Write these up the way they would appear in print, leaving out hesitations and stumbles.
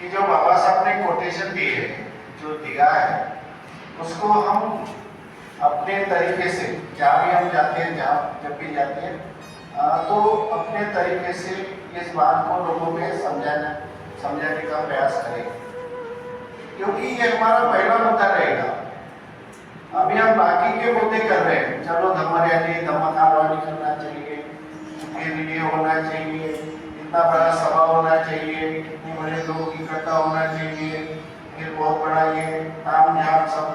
कि जो बाबा साहब ने कोटेशन दी है, जो दिया है, उसको हम अपने तरीके से जहाँ भी हम जाते हैं, जहाँ जब भी जाते हैं, तो अपने तरीके से इस बात को लोगों में समझाने का प्रयास करें, क्योंकि ये हमारा पहला मुद्दा रहेगा। अभी हम बाकी के मुद्दे कर रहे हैं, चलो धम्म रैली धम्म कारवानी करना चाहिए, वीडियो होना चाहिए, इतना बड़ा सभा होना चाहिए, इतने बड़े लोग इकट्ठा होना चाहिए, फिर बहुत बड़ा ये ताम झाम सब।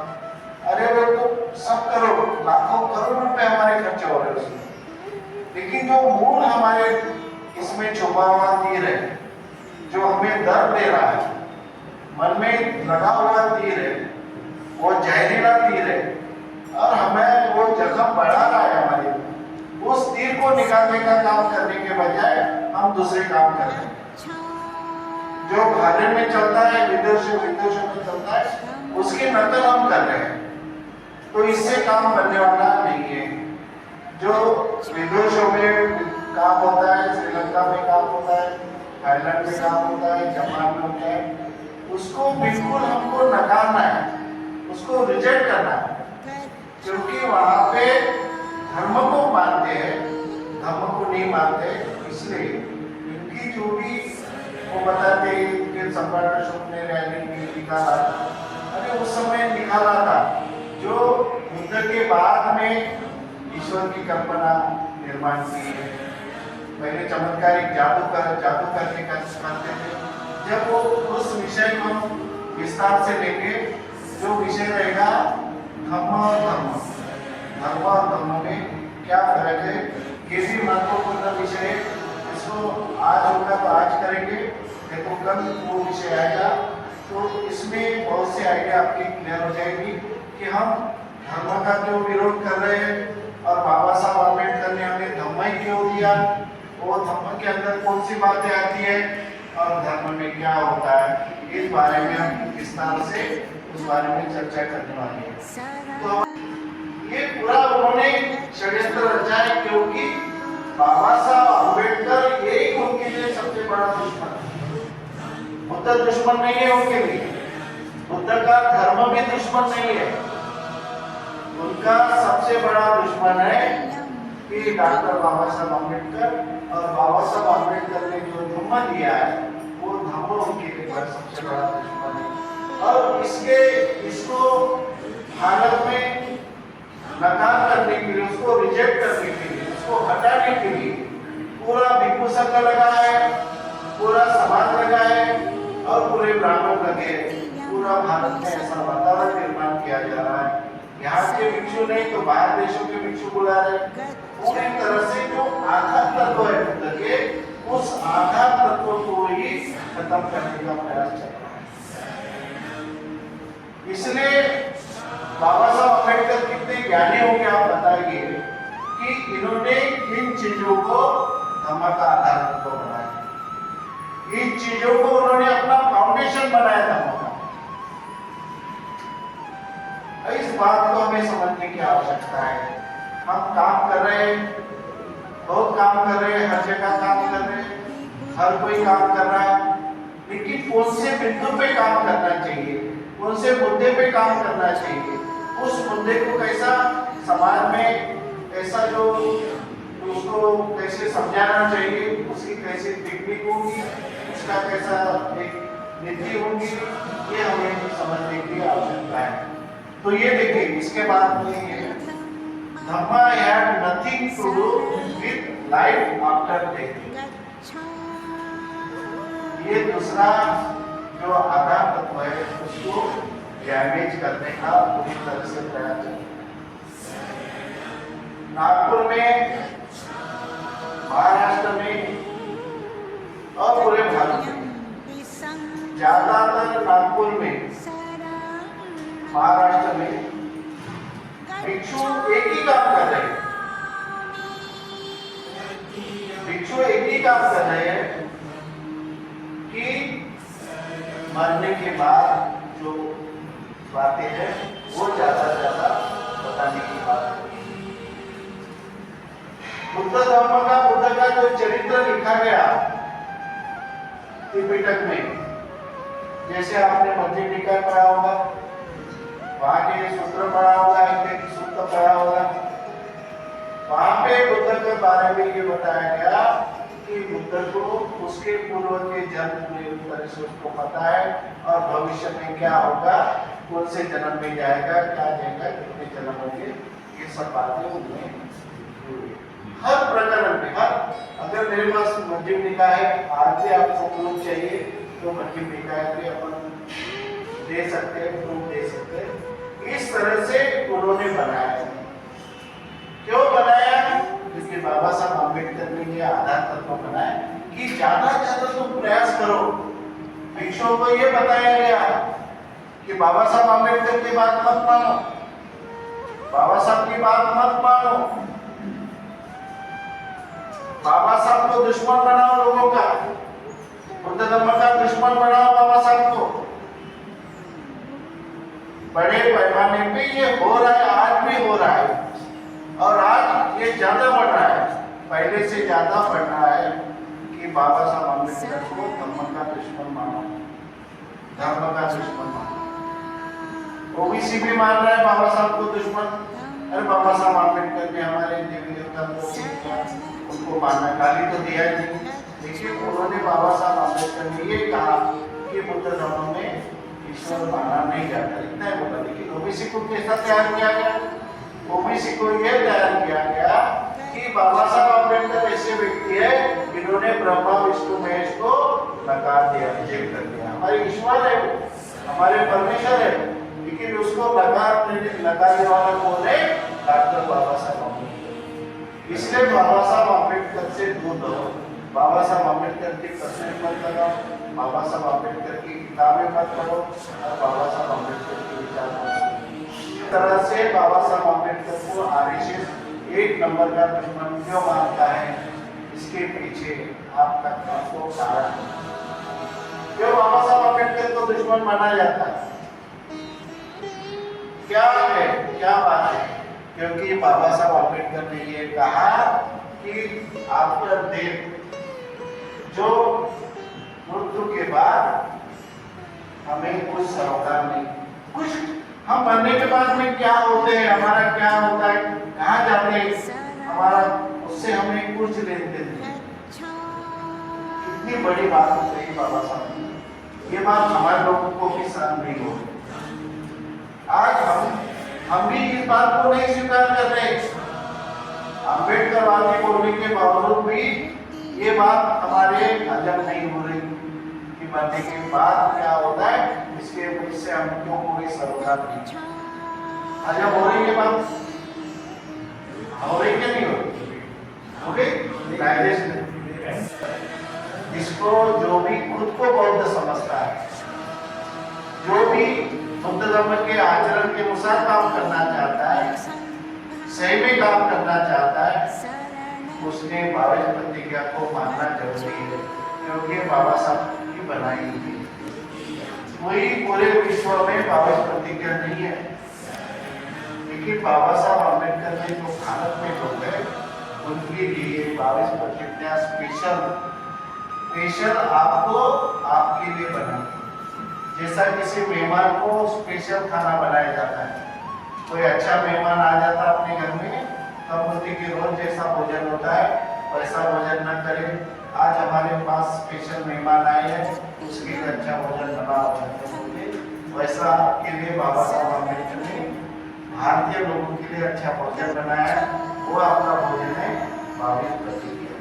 अरे वो तो सब करोड़ लाखों करोड़ रुपए हमारे खर्चे हो रहे हैं उसमें, लेकिन जो मूल हमारे इसमें छुपा हुआ तीर है, जो हमें दर्द दे रहा है, मन में लगा हुआ तीर है, वो जहरीला तीर है और हमें वो जख्म बढ़ा रहा है हमारे, उस तीर को निकालने का काम करने के बजाय हम दूसरे काम कर रहे हैं। जो भाले में चलता है, विदेशों में चलता है, उसकी नकल हम कर रहे हैं, तो इससे काम बनने वाला नहीं है। जो विदेशों में काम होता है, श्रीलंका में काम होता है, थाईलैंड में काम होता है, जापान में होता है, उसको बिल्कुल हमको नकारना है, उसको रिजेक्ट करना है, क्योंकि वहाँ पे धर्म को मानते हैं, धर्म को नहीं मानते। इसलिए इनकी जो भी वो बताते कि सम्राट अशोक ने रैली निकाला, अरे उस समय निकाला था जो बुद्ध के बाद में ईश्वर की कल्पना निर्माण की है। पहले चमत्कारिक जादू करने का करते थे। जब वो उस विषय को विस्तार से लेंगे, जो विषय रहेगा धर्म और धर्म में क्या फर्क है, ये भी महत्वपूर्ण विषय है। इसको आज होगा तो आज करेंगे, देखो कल वो विषय आएगा, तो इसमें बहुत से आइडिया आपकी क्लियर हो जाएगी कि हम धर्म का क्यों विरोध कर रहे हैं और बाबा साहब अम्बेडकर ने हमें धम्म ही क्यों दिया, वो धम्म के अंदर कौन सी बातें आती है और धर्म में क्या होता है, इस बारे में हम विस्तार से उस बारे में चर्चा करने वाले हैं। तो ये पूरा उन्होंने षड्यंत्र रचा है, क्योंकि बाबा साहब अम्बेडकर यही उनके लिए सबसे बड़ा दुश्मन है। बुद्ध दुश्मन नहीं है उनके लिए, बुद्ध का धर्म भी दुश्मन नहीं है, उनका सबसे बड़ा दुश्मन है कि डॉक्टर बाबा साहब अम्बेडकर, और बाबा साहब अम्बेडकर ने जो धम्म दिया है वो धम्म उनके लिए सबसे बड़ा दुश्मन है। और इसको भारत में नकार करने के लिए, उसको रिजेक्ट करने के लिए, उसको हटाने के लिए पूरा भिक्षु संघ लगा है, पूरा समाज लगा है और पूरे ब्राह्मण लगे, पूरा भारत में ऐसा वातावरण निर्माण किया जा रहा है। यहाँ के भिक्षु नहीं तो बाहर देशों के भिक्षु बुला रहे, पूरी तरह से जो आधार तत्व है बुद्ध के, उस आधार तत्व को ही खत्म करने का प्रयास चल रहा है। इसलिए बाबा साहब अम्बेडकर कितने ज्ञानी होंगे आप बताइए कि इन्होंने इन चीजों को धम्म का आधार तत्व बनाया, इन चीजों को उन्होंने अपना फाउंडेशन बनाया धम्म का। इस बात को हमें समझने की आवश्यकता है। हम काम कर रहे हैं, बहुत काम कर रहे हैं, हर जगह काम कर रहे हैं, हर कोई काम कर रहा है, लेकिन कौन से बिंदु पे काम करना चाहिए, कौन से मुद्दे पे काम करना चाहिए, उस मुद्दे को कैसा समाज में कैसा जो उसको कैसे समझाना चाहिए, उसकी कैसे टेक्निक होगी, उसका कैसा एक नीति होगी, ये हमें समझने की आवश्यकता है। तो ये देखिए, इसके बाद में ये Dhamma had nothing to do with life after death. ये दूसरा जो आधार तत्व है उसको डैमेज करने का पूरी तरह से प्रयास है। नागपुर में, महाराष्ट्र में और पूरे भारत में, ज्यादातर नागपुर में, महाराष्ट्र में भिक्षु एक ही काम कर रहे हैं, भिक्षु एक ही काम कर रहे हैं कि मरने के बाद जो बातें हैं वो ज्यादा से ज्यादा बताने की बात है। बुद्ध बुद्ध का जो चरित्र लिखा गया त्रिपिटक में, जैसे आपने मध्यम निकाय पढ़ा होगा, वहां के सूत्र पढ़ा होगा, एक सूत्र पढ़ा होगा, वहां पे बुद्ध के बारे में ये बताया गया कि बुद्ध को उसके पूर्व के जन्म पूरी तरह से उसको पता है और भविष्य में क्या होगा, कौन से जन्म में जाएगा, क्या जाएगा, कितने जन्म होंगे, ये सब बातें उनमें हर प्रकरण में। हर अगर मेरे पास मध्यम निकाय है, आज भी आपको प्रूफ चाहिए तो मध्यम निकाय भी अपन दे सकते हैं, प्रूफ दे सकते हैं। इस तरह से उन्होंने बनाया है। क्यों बनाया? क्योंकि बाबा साहब अम्बेडकर ने ये आधार तत्व बनाया कि ज्यादा ज्यादा तुम प्रयास करो। भिक्षुओं को ये बताया गया कि बाबा साहब अम्बेडकर की बात मत मानो, बाबा साहब की बात मत मानो, बाबा साहब को दुश्मन बनाओ लोगों का, बुद्ध धर्म का दुश्मन बनाओ बाबा साहब को। बड़े पैमाने पे ये हो रहा है, आज भी हो रहा है और आज ये ज्यादा बढ़ रहा है, पहले से ज्यादा बढ़ रहा है कि बाबा साहब अम्बेडकर को धर्म का दुश्मन मानो, धर्म का दुश्मन मानो। ओबीसी भी मान रहा है बाबा साहब को दुश्मन। अरे बाबा साहब अम्बेडकर ने हमारे देवी देवता को उनको मानना, गाली तो दिया ही नहीं, लेकिन उन्होंने बाबा साहब अम्बेडकर ने ये कहा कि बुद्ध धर्म में ईश्वर माना नहीं जाता, इतना ही बोला। लेकिन ओबीसी को कैसा तैयार किया गया? ओबीसी को यह तैयार किया गया कि बाबा साहब अम्बेडकर ऐसे व्यक्ति है जिन्होंने ब्रह्मा विष्णु महेश को नकार दिया, रिजेक्ट कर दिया। हमारे ईश्वर है, हमारे परमेश्वर है, लेकिन उसको नकारने वाला कौन है? डॉक्टर बाबा साहब अम्बेडकर। इसलिए बाबा साहब अम्बेडकर से दूर रहो, बाबा साहब अम्बेडकर की तस्वीर मत लगाओ, बाबा साहब अम्बेडकर की किताबें मत पढ़ो और बाबा साहब अम्बेडकर के विचार मत सुनो। इस तरह से बाबा साहब अम्बेडकर को आरएसएस एक नंबर का दुश्मन क्यों मानता है, इसके पीछे आपका कारण क्यों बाबा साहब अम्बेडकर को दुश्मन माना जाता है, क्या है, क्या बात है? क्योंकि बाबा साहब अम्बेडकर ने ये कहा कि आफ्टर डेथ, जो मृत्यु के बाद हमें कुछ सरोकार नहीं, कुछ हम मरने के बाद में क्या होते हैं, हमारा क्या होता है, कहाँ जाते हैं, हमारा उससे हमें कुछ लेन देन नहीं। कितनी बड़ी बात हो गई बाबा साहब, ये बात हमारे लोगों को भी सहन नहीं हो। आज हम भी इस बात को नहीं स्वीकार कर रहे। अम्बेडकर वादी बोलने के बावजूद भी ये बात हमारे हजम नहीं हो रही कि मरने के बाद क्या होता है, इसके वजह से हम क्यों कोई सरोकार नहीं हजम हो रही है। बात हो रही क्या नहीं हो रही? ओके, इसको जो भी खुद को बौद्ध समझता है, जो भी बुद्ध धर्म के आचरण के अनुसार काम करना चाहता है, सही में काम करना चाहता है, उसने बाविस प्रतिज्ञा को मानना जरूरी है, क्योंकि बाबा साहब की बनाई हुई कोई पूरे विश्व में बाविस प्रतिज्ञा नहीं है। लेकिन बाबा साहब अम्बेडकर ने जो भारत में लोग हैं उनके लिए बाविस प्रतिज्ञा स्पेशल आपको आपके लिए बनाई। जैसा किसी मेहमान को स्पेशल खाना बनाया जाता है, कोई अच्छा मेहमान आ जाता है अपने घर में, तब बोलते कि रोज जैसा भोजन होता है वैसा भोजन न करें, आज हमारे पास स्पेशल मेहमान आए हैं, उसके लिए अच्छा भोजन बना होगा। वैसा आपके लिए बाबा साहब अम्बेडकर ने भारतीय लोगों के लिए अच्छा भोजन बनाया, वो आपका भोजन है बाविस प्रतिज्ञा।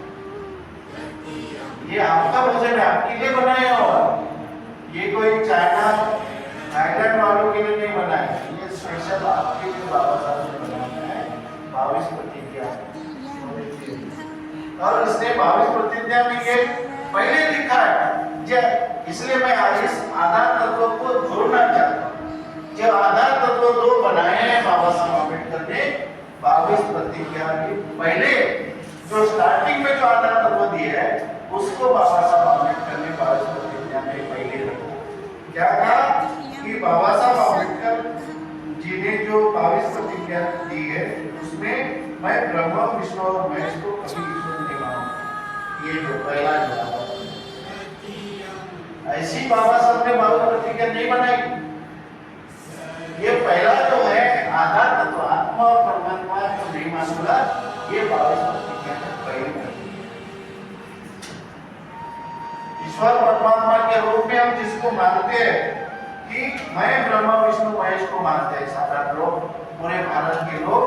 ये आपका भोजन है, आपके लिए बनाया और ये कोई चाइना थाईलैंड वालों के लिए नहीं बनाया, ये स्पेशल आपके लिए बाबा साहब ने बनाया है बाविस प्रतिज्ञा। और इसने बाविस प्रतिज्ञा में ये पहले लिखा है, इसलिए मैं इस आधार तत्व को जोड़ना चाहता हूँ। जो आधार तत्व दो बनाए हैं बाबा साहब अम्बेडकर ने बाविस प्रतिज्ञा के पहले, जो स्टार्टिंग में जो आधार तत्व दिए है उसको बाबा साहब अम्बेडकर ने बाविस प्रतिज्ञा में पहले रखा। क्या कहा कि बाबा साहब अम्बेडकर जी ने जो बाविस प्रतिज्ञा दी है उसमें मैं ब्रह्मा विष्णु और महेश को कभी ईश्वर नहीं मानूंगा। ये जो पहला जवाब ऐसी बाबा साहब ने भावी प्रतिज्ञा नहीं बनाई। ये पहला जो है आधार तत्व आत्मा और परमात्मा को नहीं मानूंगा, ये भावी प्रतिज्ञा है पहली प्रतिज्ञा। ईश्वर परमात्मा के रूप में हम जिसको मानते हैं कि मैं ब्रह्मा विष्णु महेश को मानते हैं, साधारण लोग, पूरे भारत के लोग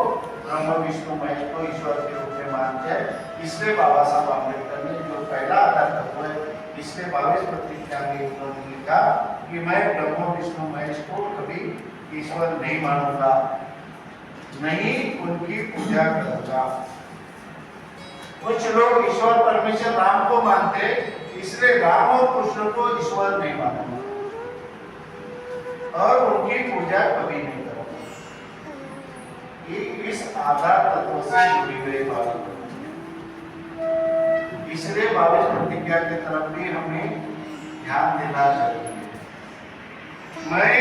ब्रह्मा विष्णु महेश को ईश्वर के रूप में मानते हैं। इसलिए बाबा साहब आम्बेडकर ने जो पहला आधार तत्व है, इसलिए 22 प्रतिज्ञा में उन्होंने लिखा कि मैं ब्रह्मा विष्णु महेश को कभी ईश्वर नहीं मानूंगा, नहीं उनकी पूजा करूंगा। कुछ लोग ईश्वर परमेश्वर राम को मानते, इसलिए राम और कृष्ण को ईश्वर नहीं मानूंगा और उनकी पूजा कभी नहीं करूंगा। ये इस आधार तत्व से जुड़ी हुई बात, इसलिए 22 प्रतिज्ञा की तरफ भी हमें ध्यान देना चाहिए। मैं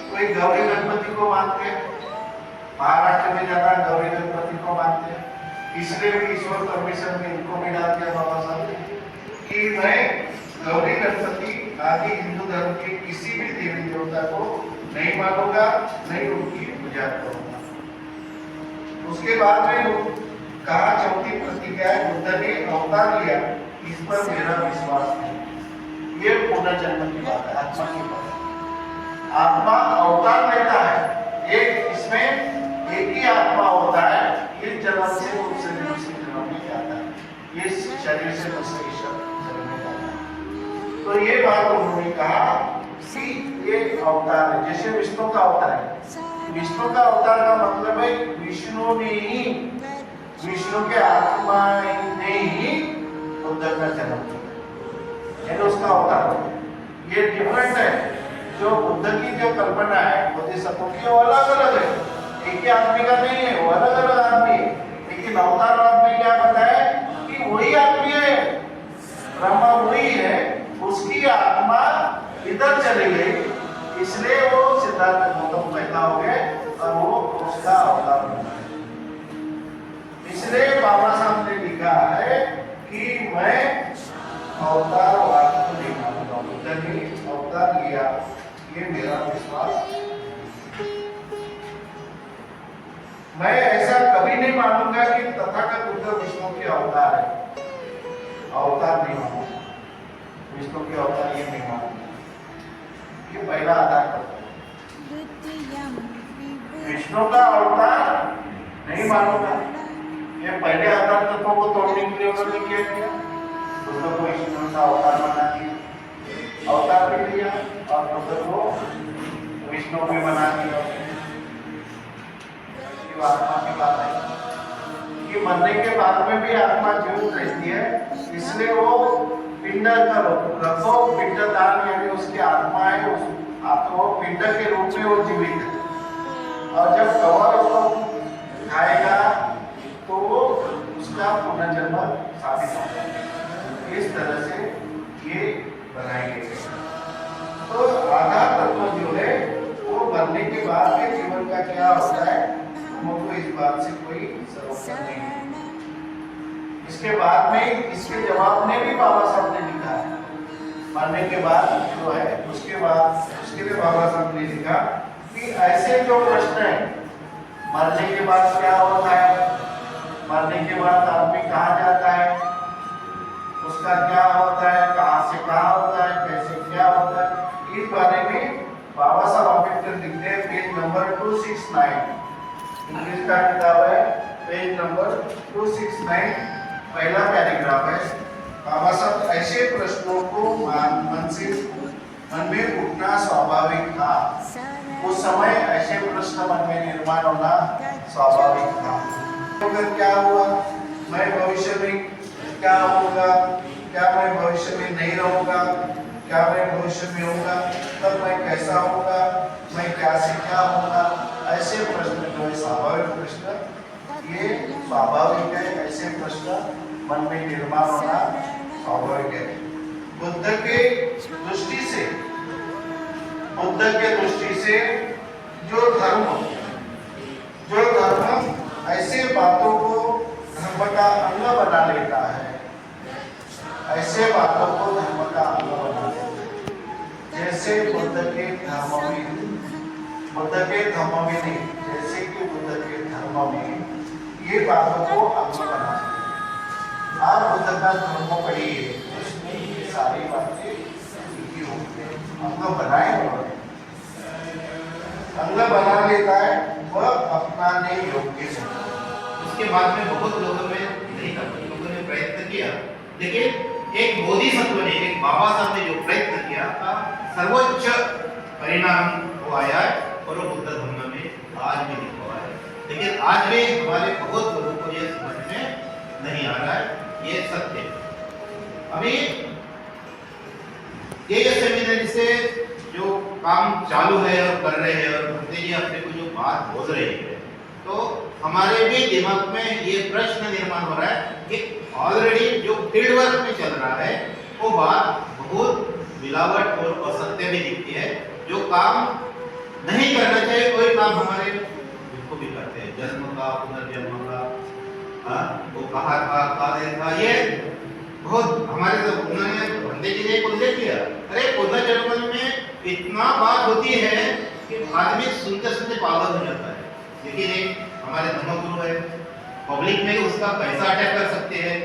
कोई गौरी गणपति को मानते हैं, महाराष्ट्र में ज्यादा गौरी गणपति को मानते हैं, इसलिए भी ईश्वर परमेश्वर में इनको भी डाल दिया बाबा साहब कि मैं गौरी गणपति आदि हिंदू धर्म के किसी भी देवी देवता को नहीं मानूंगा, नहीं उनकी पूजा करूंगा। उसके बाद में कहा चौथी प्रतिज्ञा बुद्ध ने अवतार लिया, इस पर मेरा विश्वास है। ये पुनर्जन्म की बात है, आत्मा की बात है। आत्मा अवतार लेता है, एक इसमें एक ही आत्मा होता है, इस जन्म से दूसरे जन्म में जाता है, इस शरीर से दूसरे शरीर में जाता है। तो ये बात उन्होंने कहा कि ये अवतार है, जैसे विष्णु का अवतार है। विष्णु का अवतार का मतलब है विष्णु ने ही, विष्णु के आत्मा ने ही बुद्ध का जन्म किया, उसका अवतार। ये डिफरेंट है, जो बुद्ध की जो कल्पना है बोधिसत्व की वो अलग अलग है, एक ही आदमी का नहीं है, वो अलग अलग आदमी है। लेकिन अवतार आदमी क्या बताया कि वही आदमी है, ब्रह्मा वही है, उसकी आत्मा इधर चली गई, इसलिए वो सिद्धार्थ गौतम पैदा हो गए और वो उसका अवतार बना। इसलिए बाबा साहब ने लिखा है कि मैं अवतारवाद को नहीं मानूंगा, बुद्ध ने अवतार लिया, ये मेरा विश्वास। मैं ऐसा कभी नहीं मानूंगा कि तथागत बुद्ध विष्णु के अवतार है, अवतार नहीं मानूंगा, विष्णु के अवतार ये नहीं मानूंगा। ये पहला आधार तत्व। विष्णु का अवतार नहीं मानूंगा, ये पहले आधार तत्वों को तोड़ने के लिए उन्होंने क्या किया, बुद्ध को विष्णु का अवतार बना दिया, अवतार भी लिया और बुद्ध को विष्णु भी बना दिया। आत्मा की बात है कि मरने के बाद में भी आत्मा जीवित रहती है, इसलिए वो पिंड का रखो, पिंड दान यानी उसकी आत्मा है, उस आत्मा पिंड के रूप में वो जीवित है। और जब कवर उसको खाएगा तो वो उसका पुनर्जन्म साबित होगा। इस तरह से ये बनाई गई है। तो आधार तत्व जो है वो बनने के बाद के जीवन का क्या होता है, हमको इस बात से कोई सरोकार नहीं है। इसके बाद में इसके जवाब में भी बाबा साहब ने लिखा है, मरने के बाद जो है उसके बाद उसके लिए बाबा साहब ने लिखा कि ऐसे जो प्रश्न है, मरने के बाद क्या होता है, मरने के बाद आदमी कहाँ जाता है, उसका क्या होता है, कहाँ से कहाँ होता है, कैसे क्या होता है, इस बारे में बाबा साहब अम्बेडकर लिखते हैं पेज नंबर 269, इंग्लिश का किताब है, पेज नंबर 269, पहला पैराग्राफ है। बाबा साहब ऐसे प्रश्नों को मन में उठना स्वाभाविक था, उस समय ऐसे प्रश्न मन में निर्माण होना स्वाभाविक था। अगर क्या हुआ, मैं भविष्य में क्या होगा, क्या मैं भविष्य में नहीं रहूंगा, क्या मैं भविष्य में होगा, तब मैं कैसा होगा, मैं क्या से क्या होगा, ऐसे प्रश्न जो है स्वाभाविक प्रश्न, ये स्वाभाविक है, ऐसे प्रश्न मन में निर्माण होना स्वाभाविक है। बुद्ध के दृष्टि से जो धर्म ऐसे बातों को धर्म का अंग बना लेता है, ऐसे बातों को धर्म का अंग बना लेता है। जैसे बुद्ध के धर्म में नहीं, जैसे कि बुद्ध के धर्म में ये बातों को अंग बना सकते। आप बुद्ध का धर्म पढ़िए, उसमें ये सारी बातें लिखी होती है। अंग बनाए उन्होंने, अंग बना लेता है वह अपनाने योग्य है। उसके बाद में बहुत लोगों ने नहीं कर पाए, लोगों ने प्रयत्न किया, लेकिन एक बोधिसत्व ने, एक बाबा साहब ने जो प्रयत्न किया था, सर्वोच्च परिणाम वो आया है और वो बुद्ध धर्म में आज भी लिखा हुआ है। लेकिन आज भी हमारे बहुत लोगों को ये समझ में नहीं आ रहा है, ये सत्य है। अभी ये सेमिनारी से जो काम चालू है और कर रहे हैं और भक्ति जी अपने को जो बात बोल रहे हैं, तो हमारे भी दिमाग में ये प्रश्न निर्माण हो रहा है कि ऑलरेडी जो फील्ड वर्क में चल रहा है वो बात बहुत मिलावट और असत्य भी दिखती है। जो काम नहीं करना चाहिए कोई काम हमारे उसको भी करते हैं, जन्म का, पुनर्जन्म का, वो कहा था, ये बहुत हमारे तो उन्होंने पंडित जी ने उल्लेख किया। अरे पुनर्जन्म में इतना बात होती है कि आदमी सुनते सुनते पागल हो जाता है। लेकिन एक हमारे धर्मगुरु है, पब्लिक में उसका पैसा अटैक कर सकते हैं,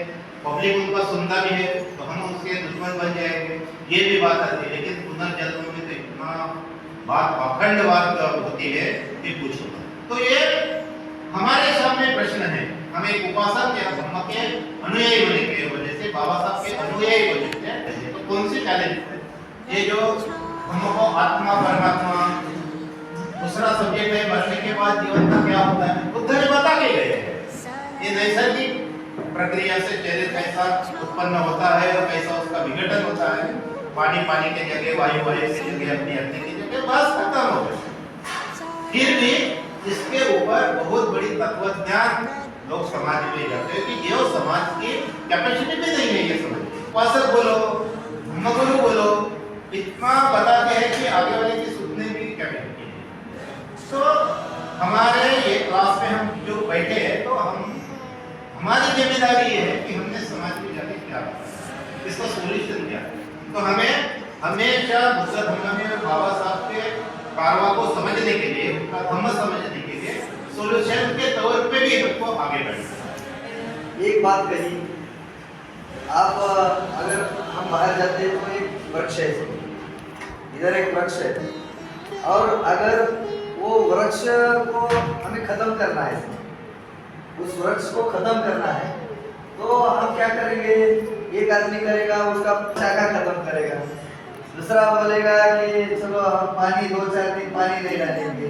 पब्लिक उनका सुनता भी है तो हम उसके दुश्मन बन जाएंगे, ये भी बात आती है। लेकिन पुनर्जन्म में तो इतना बात अखंड बात होती है कि पूछो। तो ये हमारे सामने प्रश्न है, हम एक उपासक या धर्म के अनुयायी होने के वजह से, बाबा साहब के अनुयायी होने से, तो कौन सी चैलेंज है ये जो हमको आत्मा परमात्मा दूसरा सब्जेक्ट है, मरने के बाद जीवन का क्या होता है, बुद्ध ने बता के गए हैं। ये नैसर्गिक प्रक्रिया से शरीर कैसा उत्पन्न होता है और कैसा उसका विघटन होता है, पानी पानी के जगह, वायु वायु की जगह, अग्नि अग्नि की जगह, बस खत्म हो गया। फिर भी इसके ऊपर बहुत बड़ी तत्वज्ञान लोग समाज में जाते हैं कि ये समाज की कैपेसिटी भी नहीं है ये समझ। उपासक बोलो, धर्मगुरु बोलो, इतना बताते हैं कि आगे वाले की सुनने की कैपेसिटी है। तो हमारे ये क्लास में हम जो बैठे हैं, तो हमारी जिम्मेदारी ये है कि हमने समाज में जाके क्या करना है, इसका सोल्यूशन क्या है। तो हमें हमेशा बुद्ध धर्म में बाबा साहब के कारवा को समझने के लिए, उनका धर्म समझने के लिए सोल्यूशन के तौर पे भी हमको आगे बढ़ना है। एक बात कही, आप अगर हम बाहर जाते हैं तो एक वृक्ष है, इधर एक वृक्ष है, और अगर वो वृक्ष को हमें खत्म करना है, उस वृक्ष को खत्म करना है, तो हम क्या करेंगे? एक आदमी करेगा उसका शाखा खत्म करेगा, दूसरा बोलेगा कि चलो हम पानी 2-4 दिन पानी नहीं डालेंगे,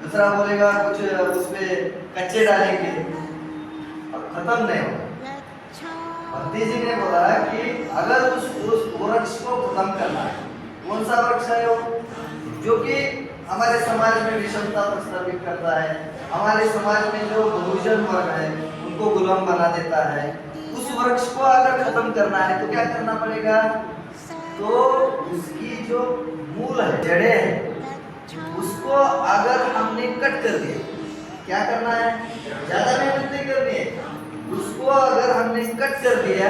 दूसरा बोलेगा कुछ उसमें कच्चे डालेंगे, अब खत्म नहीं होगा। भक्ति जी ने बोला कि अगर उस वृक्ष को खत्म करना है, कौन सा वृक्ष है वो? जो कि हमारे समाज में विषमता प्रस्तावित करता है, हमारे समाज में जो बहुजन वर्ग है उनको गुलाम बना देता है, उस वृक्ष को अगर खत्म करना है तो क्या करना पड़ेगा? तो उसकी जो मूल है, जड़ें हैं, उसको अगर हमने कट कर दिया, क्या करना है? ज्यादा मेहनत नहीं करनी है, उसको अगर हमने कट कर दिया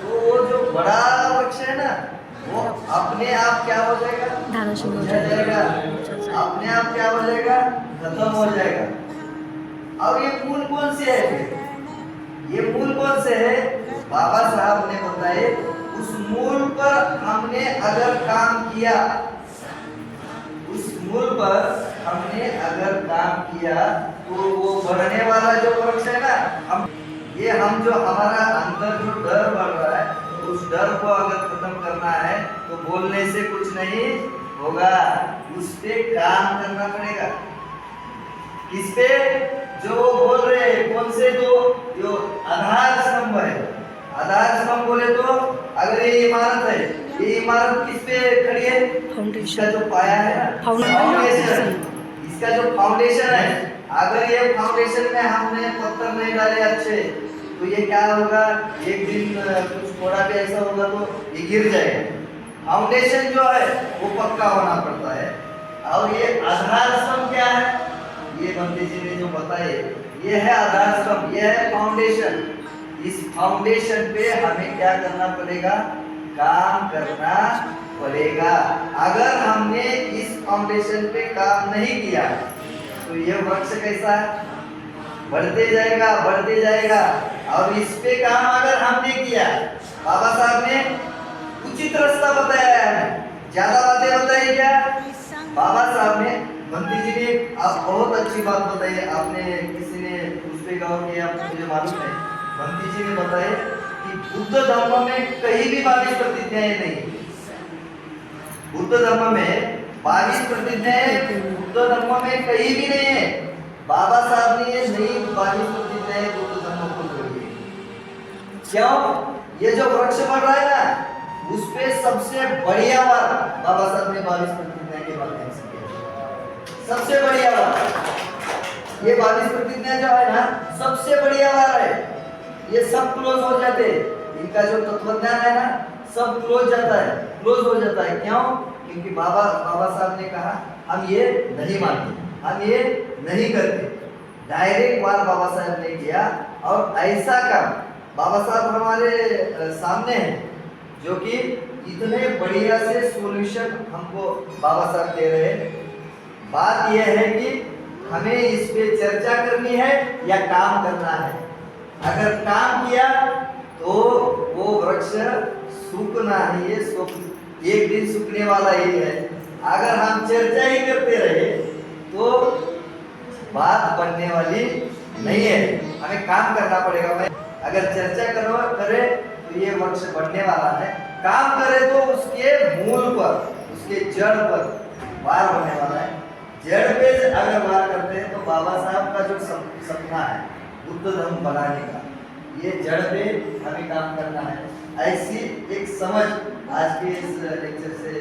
तो वो जो बड़ा वृक्ष है ना, वो अपने आप क्या हो जाएगा? अपने आप क्या हो जाएगा? खत्म हो जाएगा। अब ये मूल कौन से है? ये मूल कौन से है? बाबा साहब ने बताए, उस मूल पर हमने अगर काम किया, उस मूल पर हमने अगर काम किया तो वो बढ़ने वाला जो वृक्ष है ना, हम जो हमारा अंदर जो डर बढ़ रहा है, उस डर को अगर खत्म करना है तो बोलने से कुछ नहीं होगा, उस पे काम करना पड़ेगा। किस पे? जो वो बोल रहे हैं, कौन से? जो आधार स्तंभ है, आधार स्तंभ बोले तो अगर ये इमारत है, ये इमारत किस पे खड़ी है? इसका जो पाया है ना, फाउंडेशन, इसका जो फाउंडेशन है, अगर ये फाउंडेशन में हमने पत्थर नहीं डाले अच्छे, तो ये क्या होगा? एक दिन कुछ थोड़ा भी ऐसा होगा तो ये गिर जाएगा। फाउंडेशन जो है वो पक्का होना पड़ता है। और ये आधार स्तंभ क्या है? ये बंदी जी ने जो बताए, ये है आधार स्तंभ, ये है फाउंडेशन। इस फाउंडेशन पे हमें क्या करना पड़ेगा? काम करना पड़ेगा। अगर हमने इस फाउंडेशन पे काम नहीं किया तो यह वृक्ष कैसा है? बढ़ते जाएगा। और इस पे काम अगर हमने किया, बाबा साहब ने उचित रास्ता बताया है, ज्यादा बातें बताई क्या? बाबा साहब ने, बंटी जी ने आप बहुत अच्छी बात बताई। आपने किसी ने उस पे गौर किया, मुझे मालूम है। बंटी जी ने बताया कि बुद्ध धर्म में कहीं भी 22 प्रतिज्ञाएं नहीं। बुद्ध धर्म में 22 प्रतिज्ञाएं बुद्ध धर्म में कहीं भी नहीं है। बाबा साहब ने ये नई 22 प्रतिज्ञाएं बुद्ध धर्म को जोड़ी। क्यों? ये जो वृक्ष बढ़ रहा है ना, उस पे सबसे बढ़िया बात बाबा साहब ने 22 प्रतिज्ञा के माध्यम से किया। सबसे बढ़िया बात ये 22 प्रतिज्ञा जो है ना, सबसे बढ़िया बात है। ये सब क्लोज हो जाते, इनका जो तत्वज्ञान है ना, सब क्लोज हो जाता है। क्यों? क्योंकि बाबा साहब ने कहा हम ये नहीं मानते, हम ये नहीं करते। डायरेक्ट बात बाबा साहब ने किया। और ऐसा काम बाबा साहब हमारे सामने है, जो कि इतने बढ़िया से सॉल्यूशन हमको बाबा साहब दे रहे हैं। बात यह है कि हमें इस पे चर्चा करनी है या काम करना है। अगर काम किया तो वो वृक्ष सूखना ही है, एक दिन सूखने वाला ही है। अगर हम चर्चा ही करते रहे तो बात बनने वाली नहीं है, हमें काम करना पड़ेगा। मैं अगर चर्चा करे तो ये वृक्ष बढ़ने वाला है, काम करे तो उसके मूल पर, उसके जड़ पर वार होने वाला है। जड़ पे अगर वार करते हैं तो बाबा साहब का जो सपना है बुद्ध धर्म बनाने का, ये जड़ पे हमें काम करना है। ऐसी एक समझ आज के इस लेक्चर से